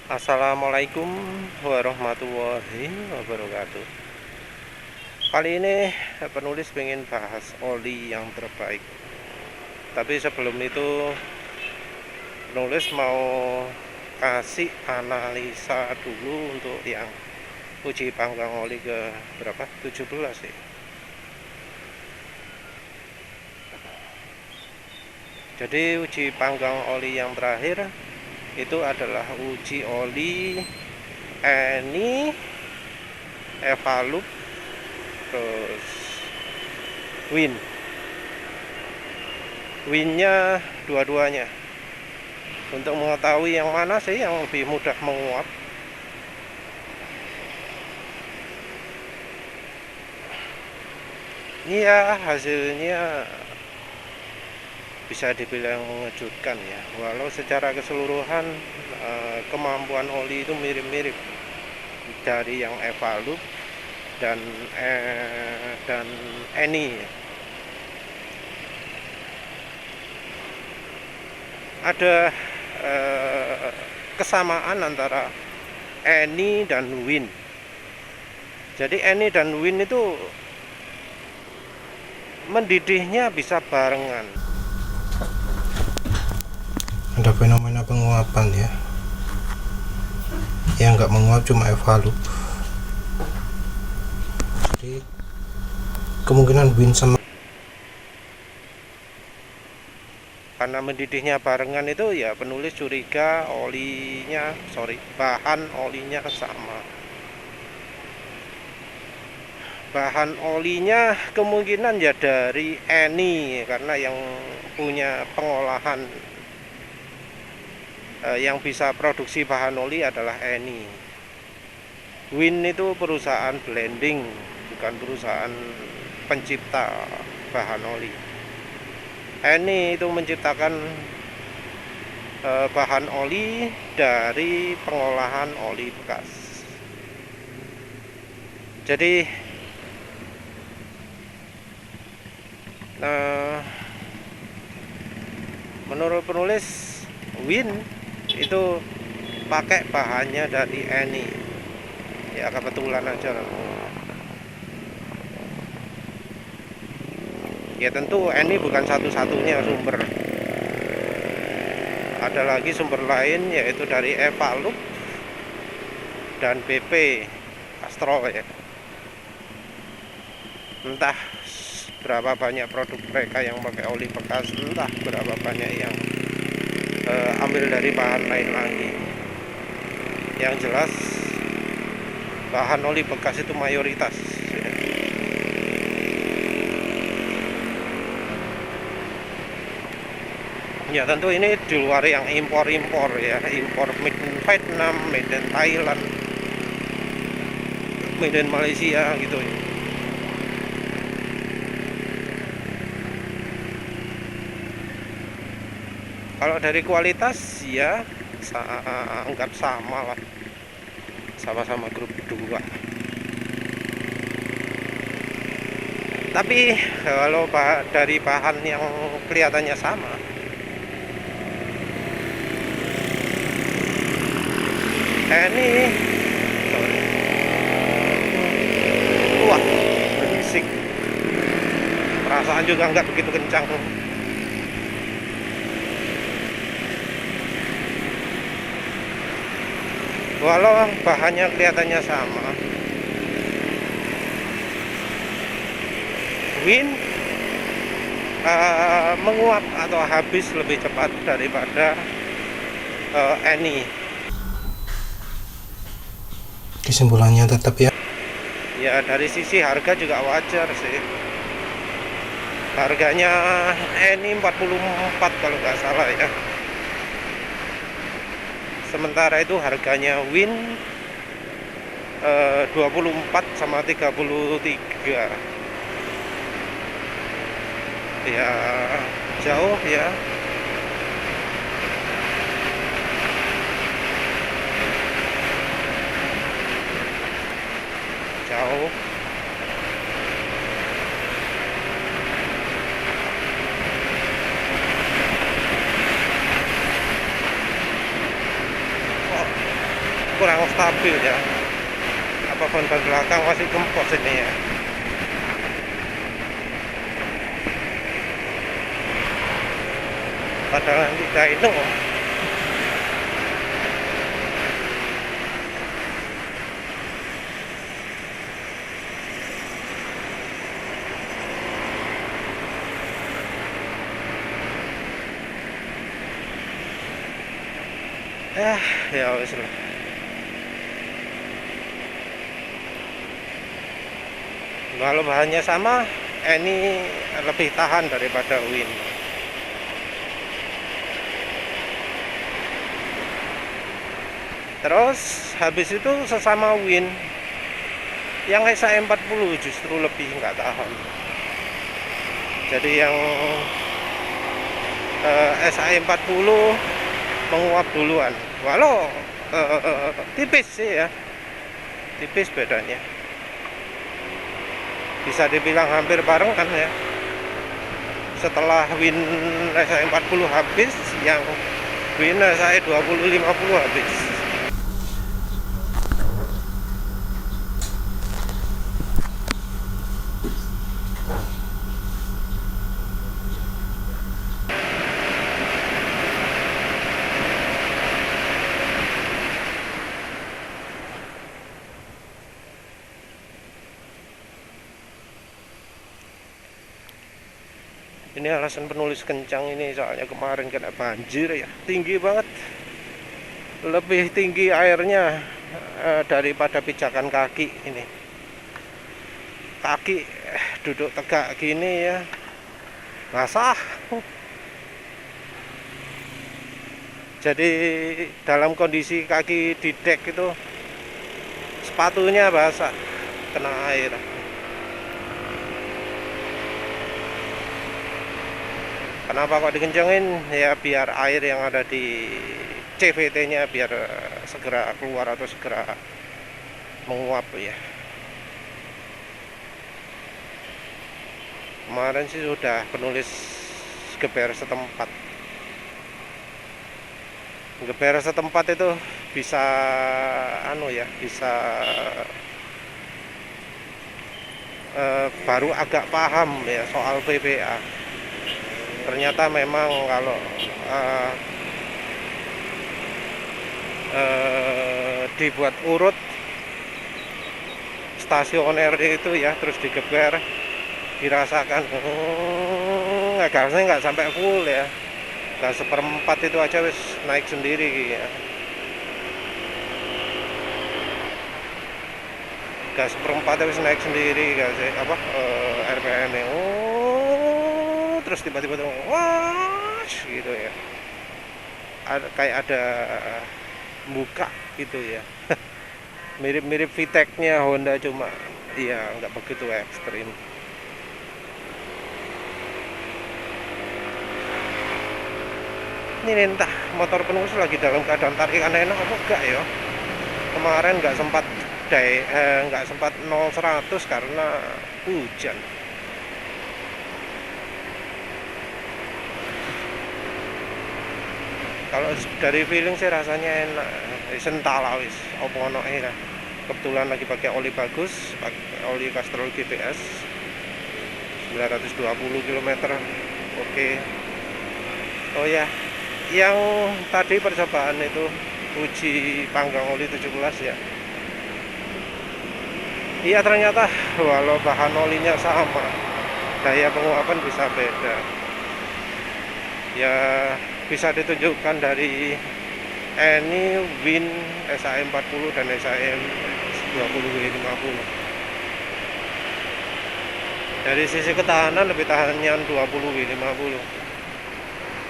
Assalamualaikum warahmatullahi wabarakatuh. Kali ini penulis ingin bahas oli yang terbaik. Tapi sebelum itu penulis mau kasih analisa dulu untuk yang uji panggang oli ke berapa? 17 sih. Jadi uji panggang oli yang terakhir itu adalah uji oli Eni, Evalup, terus Winnya dua-duanya. Untuk mengetahui yang mana sih yang lebih mudah menguap, ini ya hasilnya bisa dibilang mengejutkan ya. Walau secara keseluruhan kemampuan oli itu mirip-mirip dari yang Evalup dan Eni. Ada kesamaan antara Eni dan Win. Jadi Eni dan Win itu mendidihnya bisa barengan. Ada fenomena penguapan ya. Yang nggak menguap cuma Evalup. Jadi kemungkinan Win sama Karena mendidihnya barengan itu ya penulis curiga bahan olinya sama. Bahan olinya kemungkinan ya dari Eni, karena yang punya pengolahan yang bisa produksi bahan oli adalah Eni. Win itu perusahaan blending, bukan perusahaan pencipta bahan oli. Eni itu menciptakan bahan oli dari pengolahan oli bekas. Jadi menurut penulis, Win itu pakai bahannya dari Eni. Ya kebetulan aja. Ya tentu Eni bukan satu-satunya sumber. Ada lagi sumber lain yaitu dari Evalup dan BP Castrol ya. Entah berapa banyak produk mereka yang pakai oli bekas, entah berapa banyak yang ambil dari bahan lain lagi. Yang jelas bahan oli bekas itu mayoritas ya. Ya tentu ini di luar yang impor-impor ya, impor made in Vietnam, made in Thailand, made in Malaysia gitu ya. Kalau dari kualitas ya anggap sama lah, sama-sama grup 2. Tapi kalau dari bahan yang kelihatannya sama, ini wah berisik, perasaan juga nggak begitu kencang. Walau bahannya kelihatannya sama, Win menguap atau habis lebih cepat daripada Eni. kesimpulannya tetap ya. Ya dari sisi harga juga wajar sih. Harganya Eni 44 kalau nggak salah ya. Sementara itu harganya Win 24 sama 33. Ya jauh ya. Jauh. kurang stabil ya, apa ban belakang masih gempos ini ya. Padahal tidak itu ya wis lah. Kalau bahannya sama, ini lebih tahan daripada Win. Terus habis itu sesama Win, yang SA40 justru lebih nggak tahan. Jadi yang SA40 menguap duluan, walau tipis sih ya, tipis bedanya. Bisa dibilang hampir bareng kan ya. Setelah Win SA40 habis, yang Win SA2050 habis. Ini alasan penulis kencang ini soalnya kemarin kena banjir ya, tinggi banget, lebih tinggi airnya daripada pijakan kaki ini. Kaki duduk tegak gini ya, basah. Jadi dalam kondisi kaki di dek itu sepatunya basah, kena air. Kenapa kok dikencengin? Ya biar air yang ada di CVT-nya biar segera keluar atau segera menguap ya. Kemarin sih sudah penulis geber setempat. Geber setempat itu bisa bisa baru agak paham ya soal PPA. Ternyata memang kalau dibuat urut stasioner itu ya, terus digeber, dirasakan gasnya nggak sampai full ya, gas seperempat itu aja wis naik sendiri ya. Gas seperempat wis naik sendiri gas RPM nya. Terus tiba-tiba tuh wah gitu ya, kayak ada buka gitu ya. Mirip-mirip VTEC-nya Honda, cuma ya nggak begitu ekstrim. Ini entah motor penulis lagi dalam keadaan tarikan enak apa enggak ya. Kemarin nggak sempat 0-100 karena hujan. Kalau dari feeling sih rasanya enak, sentala wis opo ono lah. Kebetulan lagi pakai oli bagus, pakai oli Castrol GPS 920 km. Oke. Oh ya, yang tadi percobaan itu uji panggang oli 17 ya. Iya, ternyata walau bahan olinya sama, daya penguapan bisa beda. Ya bisa ditunjukkan dari ini Win SA40 dan SA20W50. Dari sisi ketahanan lebih tahannya 20W50.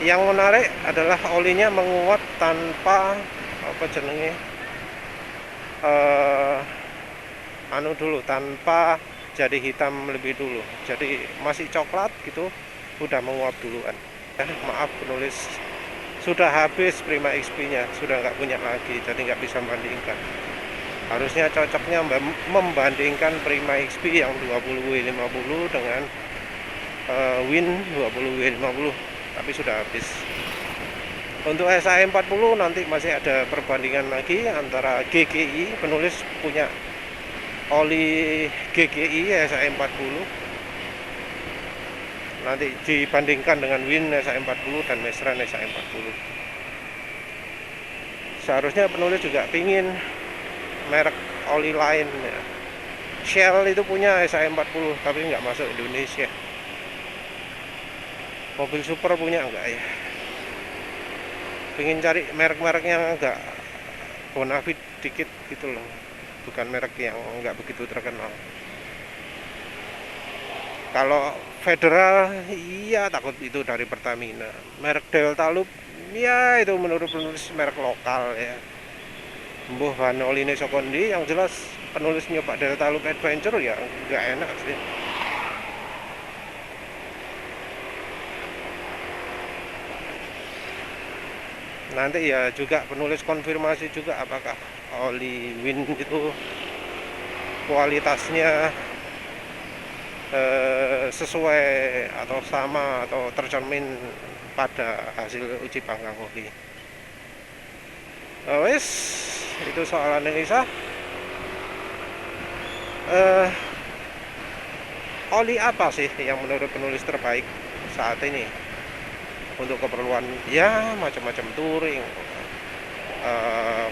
Yang menarik adalah olinya menguap tanpa tanpa jadi hitam lebih dulu. Jadi masih coklat gitu, udah menguap duluan. Maaf penulis, sudah habis Prima XP nya, sudah nggak punya lagi, jadi nggak bisa membandingkan. Harusnya cocoknya membandingkan Prima XP yang 20W50 dengan Win 20W50, tapi sudah habis. Untuk SAE 40 nanti masih ada perbandingan lagi antara GGI, penulis punya oli GGI SAE 40, nanti dibandingkan dengan Win SAE 40 dan Mesran SAE 40. Seharusnya penulis juga pingin merek oli lain ya. Shell itu punya SAE 40 tapi nggak masuk Indonesia. Mobil super punya enggak ya? Pengen cari merek-merek yang agak bonafit dikit gitu loh, bukan merek yang nggak begitu terkenal. Kalau Federal, iya takut itu dari Pertamina. Merek Delta Loop, ya itu menurut penulis merek lokal ya. Mbuh bahan oline sokondi, yang jelas penulis nyoba Delta Loop Adventure ya nggak enak sih. Nanti ya juga penulis konfirmasi juga apakah oli Win itu kualitasnya sesuai atau sama atau tercermin pada hasil uji panggang oli. Wes itu soal analisa. Oli apa sih yang menurut penulis terbaik saat ini untuk keperluan ya macam-macam touring,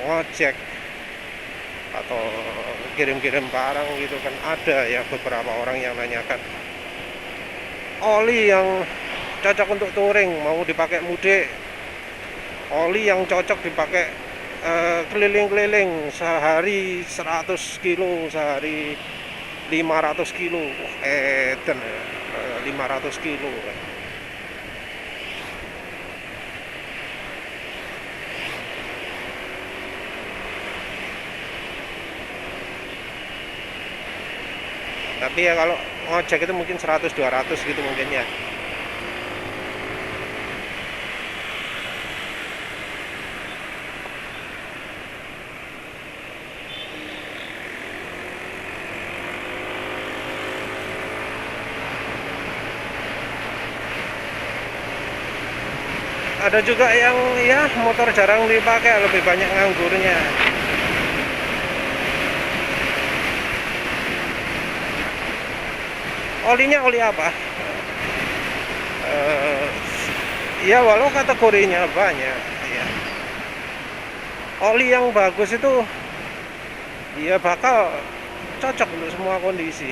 ngojek atau kirim-kirim barang gitu kan. Ada ya beberapa orang yang nanyakan oli yang cocok untuk touring mau dipakai mudik, oli yang cocok dipakai keliling-keliling sehari 100 kilo, sehari 500 kilo, 500 kilo. Tapi ya kalau ngojek itu mungkin 100-200 gitu mungkin ya. Ada juga yang ya motor jarang dipakai, lebih banyak nganggurnya. Olinya oli apa? Ya walau kategorinya banyak ya. Oli yang bagus itu ya bakal cocok untuk semua kondisi.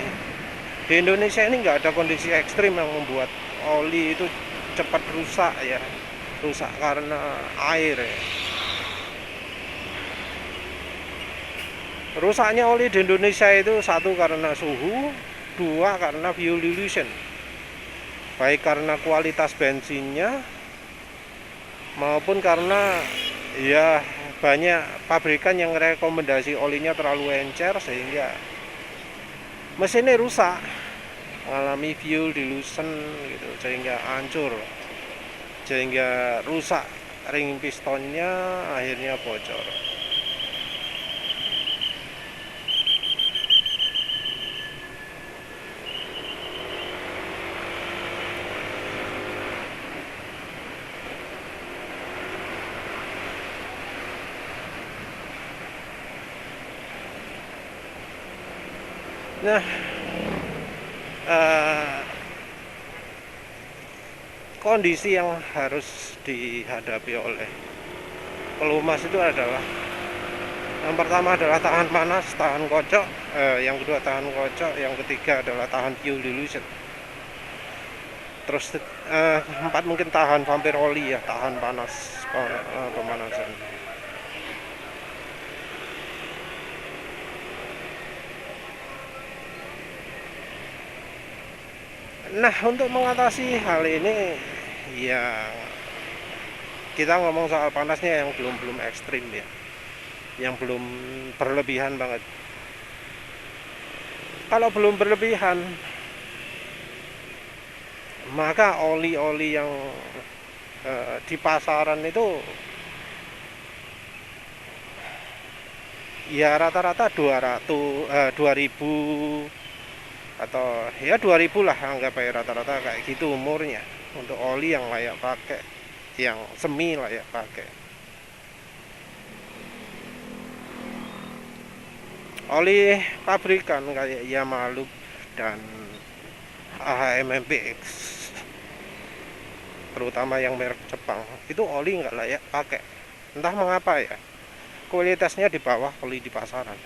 Di Indonesia ini nggak ada kondisi ekstrim yang membuat oli itu cepat rusak ya. Rusak karena air ya. Rusaknya oli di Indonesia itu satu karena suhu, dua karena fuel dilution, baik karena kualitas bensinnya maupun karena ya banyak pabrikan yang rekomendasi olinya terlalu encer sehingga mesinnya rusak, mengalami fuel dilution gitu, sehingga hancur, sehingga rusak ring pistonnya, akhirnya bocor. Nah, kondisi yang harus dihadapi oleh pelumas itu adalah yang pertama adalah tahan panas, tahan kocok, yang kedua tahan kocok, yang ketiga adalah tahan fuel dilution. Terus keempat mungkin tahan vampir oli ya, tahan panas, pemanasan. Nah, untuk mengatasi hal ini ya kita ngomong soal panasnya yang belum ekstrim ya, yang belum berlebihan banget. Kalau belum berlebihan, maka oli-oli yang di pasaran itu ya rata-rata 2000 atau ya 2000 lah, anggap aja rata-rata kayak gitu umurnya untuk oli yang layak pakai. yang semi layak pakai. Oli pabrikan kayak Yamaha dan AHMMPX, terutama yang merek Jepang, itu oli nggak layak pakai. Entah mengapa ya, kualitasnya di bawah oli di pasaran.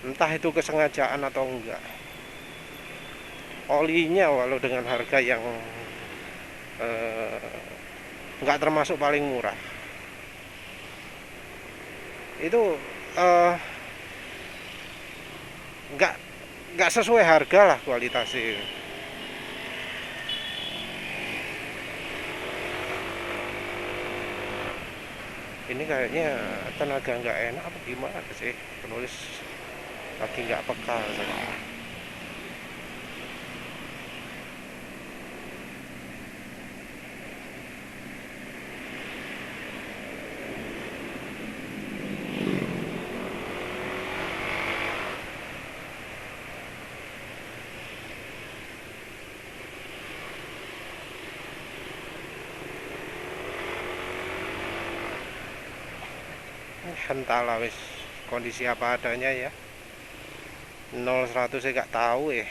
Entah itu kesengajaan atau enggak. Olinya walau dengan harga yang nggak termasuk paling murah, itu nggak sesuai harga lah kualitasnya. Ini kayaknya tenaga nggak enak apa gimana sih, penulis lagi nggak peka saya. Entahlah wis, kondisi apa adanya ya. 0-100 saya nggak tahu ya.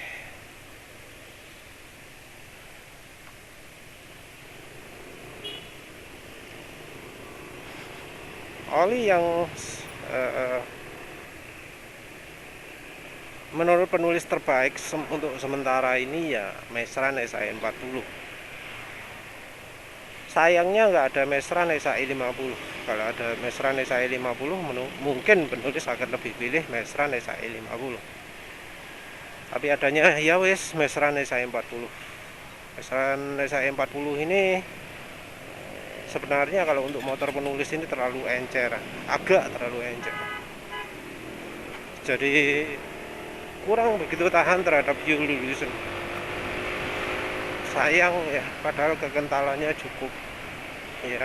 Oli yang menurut penulis terbaik untuk sementara ini ya Mesran SAE40. Sayangnya nggak ada Mesran SAE50. Kalau ada Mesran SAE50 mungkin penulis akan lebih pilih Mesran SAE50. Tapi adanya ya wis Mesran SAE40. Mesran SAE40 ini sebenarnya kalau untuk motor penulis ini terlalu encer, agak terlalu encer. Jadi kurang begitu tahan terhadap fuel dilution. Sayang ya, padahal kekentalannya cukup ya,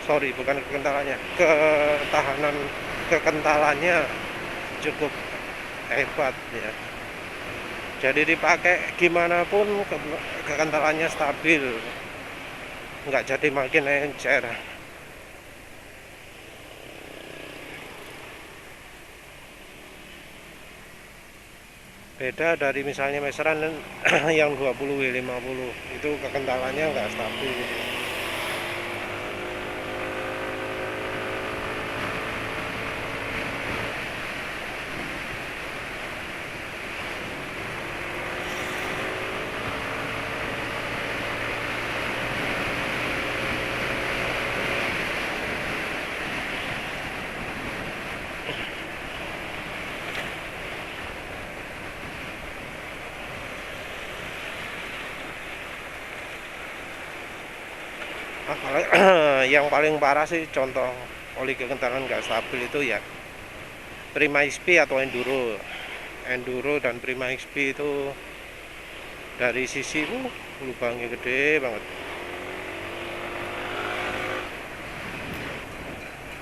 sorry bukan kekentalannya, kekentalannya cukup hebat ya. Jadi dipakai gimana pun kekentalannya stabil, nggak jadi makin encer. Beda dari misalnya Mesran yang 20W50, itu kekentalannya nggak stabil gitu. Yang paling parah sih contoh oli kekentalan nggak stabil itu ya Prima XP atau Enduro dan Prima XP itu dari sisi lubangnya gede banget.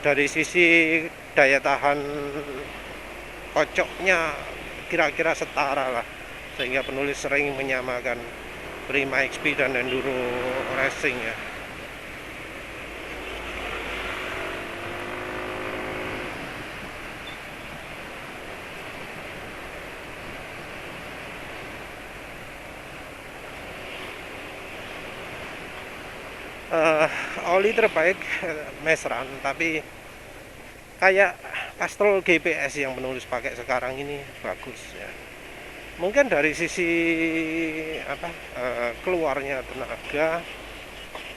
Dari sisi daya tahan kocoknya kira-kira setara lah, sehingga penulis sering menyamakan Prima XP dan Enduro Racing ya. Oli terbaik Mesran, tapi kayak Castrol GPS yang penulis pakai sekarang ini bagus ya. Mungkin dari sisi keluarnya tenaga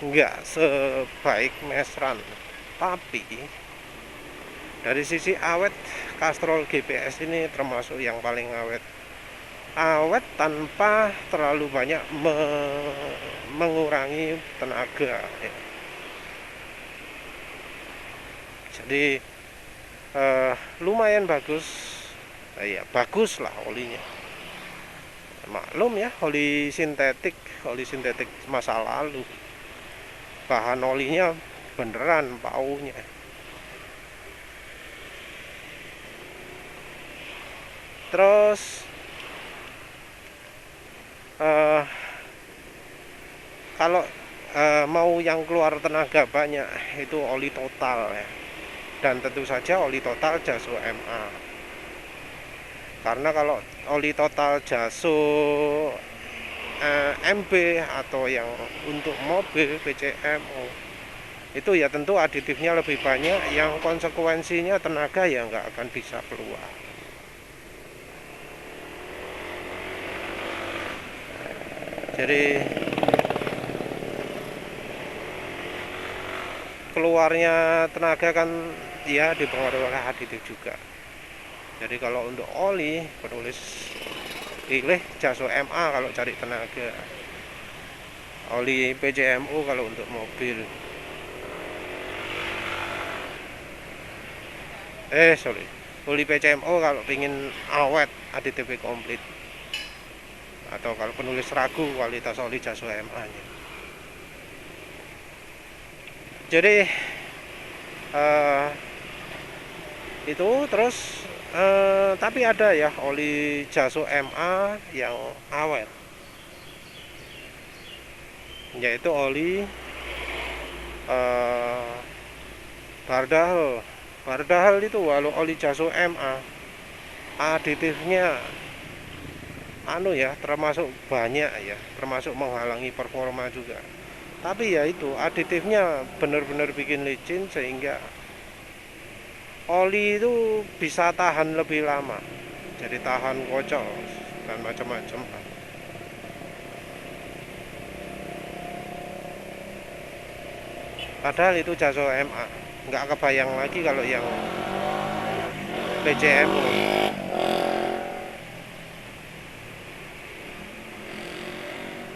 nggak sebaik Mesran, tapi dari sisi awet Castrol GPS ini termasuk yang paling awet tanpa terlalu banyak mengurangi tenaga ya. Jadi lumayan bagus ya, bagus lah olinya. Maklum ya, oli sintetik masa lalu, bahan olinya beneran paunya. Terus eh, kalau mau yang keluar tenaga banyak itu oli total ya, dan tentu saja oli total Jaso MA. Karena kalau oli total Jaso MB atau yang untuk mobil PCMO itu ya tentu aditifnya lebih banyak, yang konsekuensinya tenaga ya nggak akan bisa keluar. Jadi keluarnya tenaga kan ya dipengaruhi oleh aditif juga. Jadi kalau untuk oli penulis pilih Jaso MA kalau cari tenaga, oli PCMO kalau untuk mobil. Oli PCMO kalau ingin awet aditifnya komplit, atau kalau penulis ragu kualitas oli Jaso MA nya. Jadi itu terus tapi ada ya oli Jaso MA yang awet, yaitu oli Bardahel itu. Walau oli Jaso MA aditifnya termasuk banyak ya, termasuk menghalangi performa juga, tapi ya itu aditifnya benar-benar bikin licin sehingga oli itu bisa tahan lebih lama, jadi tahan kocok dan macam-macam. Padahal itu Jaso MA, nggak kebayang lagi kalau yang PCMO.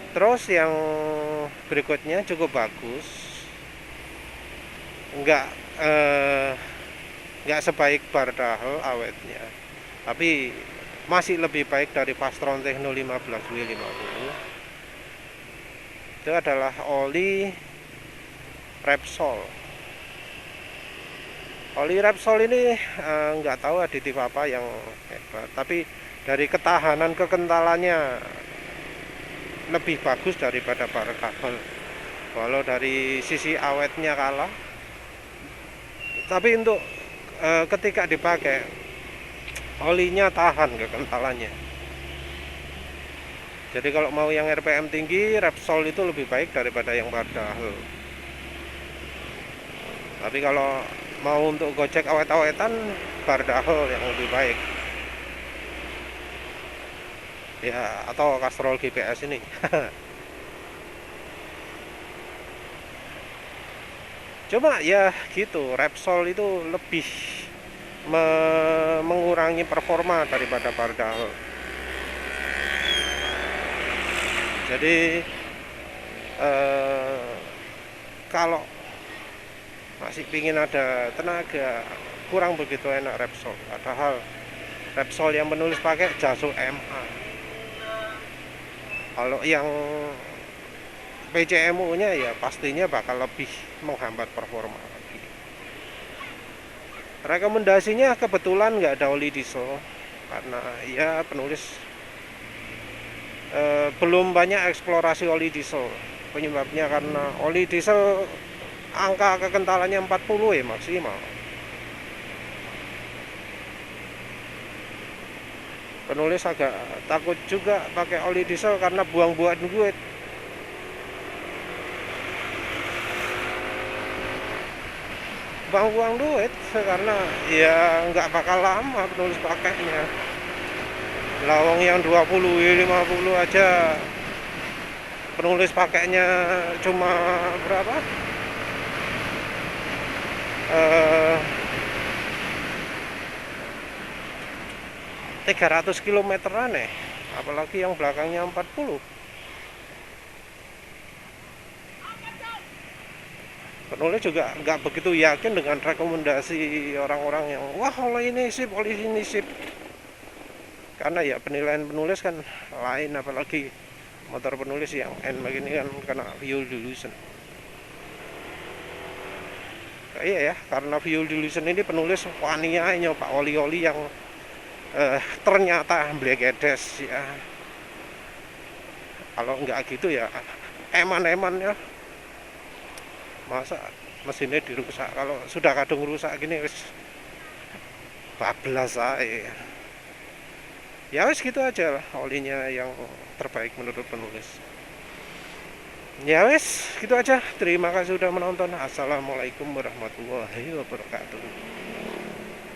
Terus yang berikutnya cukup bagus, nggak sebaik Bardahel awetnya, tapi masih lebih baik dari Pastron Techno 15W50. Itu adalah oli Repsol. Oli Repsol ini nggak tahu aditif apa yang hebat, tapi dari ketahanan kekentalannya lebih bagus daripada Bardahel. Walau dari sisi awetnya kalah, tapi untuk ketika dipakai olinya tahan kekentalannya. Jadi kalau mau yang RPM tinggi, Repsol itu lebih baik daripada yang Bardahel. Tapi kalau mau untuk gojek awet-awetan, Bardahel yang lebih baik ya, atau Castrol GPS ini. Cuma ya gitu, Repsol itu lebih mengurangi performa daripada Bardahel. Jadi kalau masih pingin ada tenaga, kurang begitu enak Repsol. Padahal Repsol yang menulis pakai Jaso MA. Kalau yang PCMO nya ya pastinya bakal lebih menghambat performa lagi. Rekomendasinya kebetulan nggak ada oli diesel, karena ya penulis belum banyak eksplorasi oli diesel. Penyebabnya karena oli diesel angka kekentalannya 40 ya maksimal. Penulis agak takut juga pakai oli diesel karena buang-buang duit. Buang-buang duit karena ya nggak bakal lama penulis pakainya. Lawang yang 20-50 aja penulis pakainya cuma berapa? 300 kilometeran apalagi yang belakangnya 40. Penulis juga nggak begitu yakin dengan rekomendasi orang-orang yang wah oli ini sip, karena ya penilaian penulis kan lain, apalagi motor penulis yang NMAX ini kan kena fuel dilution. Iya ya, karena fuel dilution ini penulis waninya nyoba oli-oli yang ternyata blegedes ya. Kalau nggak gitu ya eman-eman ya, masa mesinnya dirusak. Kalau sudah kadung rusak gini wis bablas aja. Ya wis gitu aja lah olinya yang terbaik menurut penulis. Ya wis gitu aja. Terima kasih sudah menonton. Assalamualaikum warahmatullahi wabarakatuh.